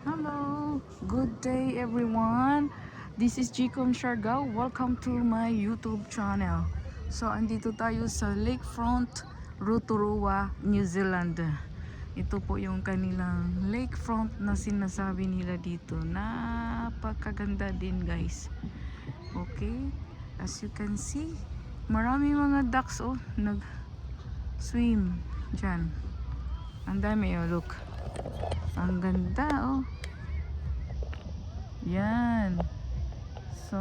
Hello, good day everyone. This is Jicom Siargao. Welcome to my YouTube channel. So, andito tayo sa Lakefront, Rotorua, New Zealand. Ito po yung kanilang lakefront na sinasabi nila dito. Napakaganda din, guys. Okay, as you can see, marami mga ducks nag-swim dyan. Ang dami look. Ang ganda Yan. So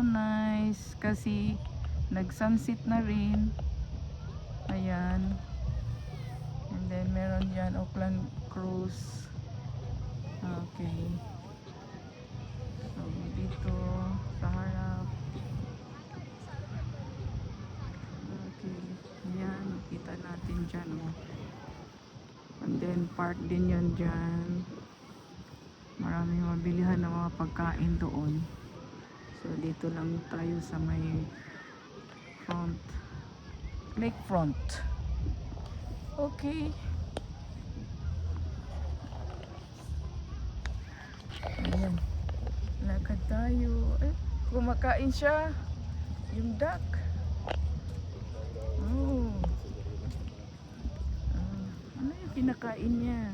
nice kasi nag-sunset na rin. Ayan. And then meron dyan Auckland Cruise. Okay. So dito sa harap. Okay. Yan. Makita natin dyan And then park din yan dyan. Maraming mabilihan ng mga pagkain doon. So dito lang tayo sa may front, lakefront. Okay. Ayan. Lakad tayo. Kumakain siya. Yung duck. Oh. Ano yung kinakain niya?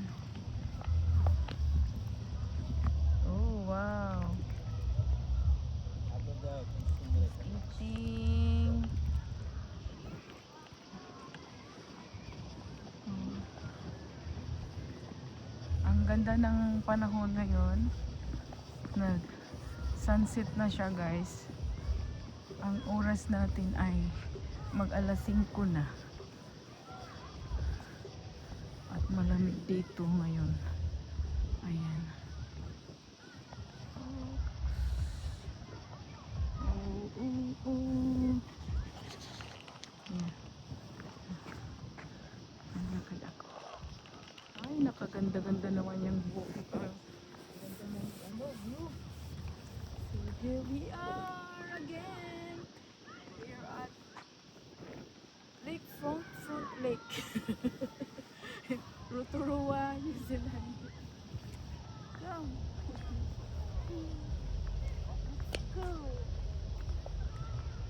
Oh, wow. Eating. Ang ganda ng panahon ngayon. Nag-sunset na siya, guys. Ang oras natin ay mag-alas 5 na. At malamig dito ngayon. Ayan. Ayan. Ang lakad ako. Ay, nakaganda-ganda naman yung bukit. Ganda ng view. So here we are again. We are at Lakefront Lake. Rotorua, New Zealand. Come. Go.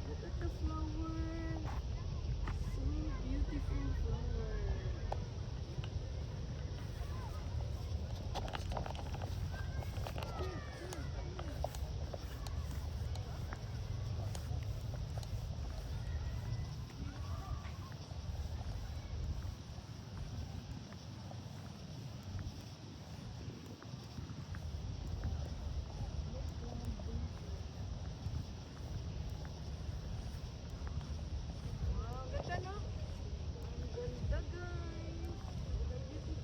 Look at the flower. So beautiful flower. Ganda, no? Ang ganda, guys. Beautiful.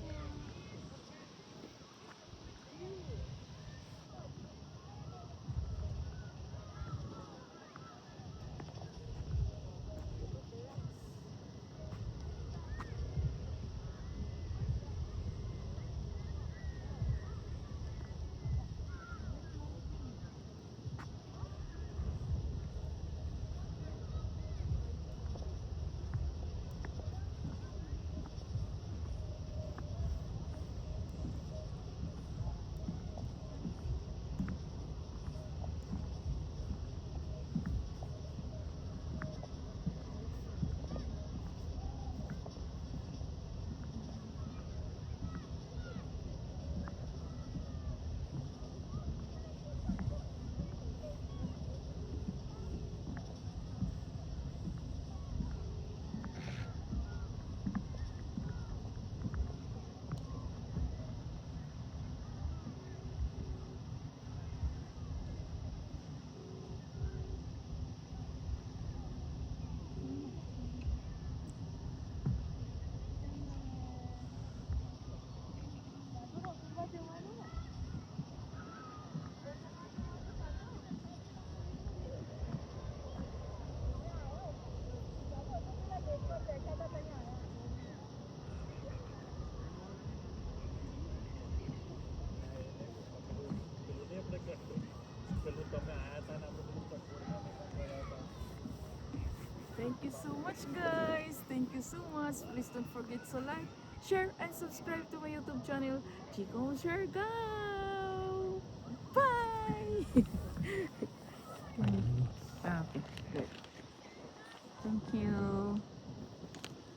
Thank you so much, guys. Thank you so much. Please don't forget to like, share, and subscribe to my YouTube channel, Chico Share, guys.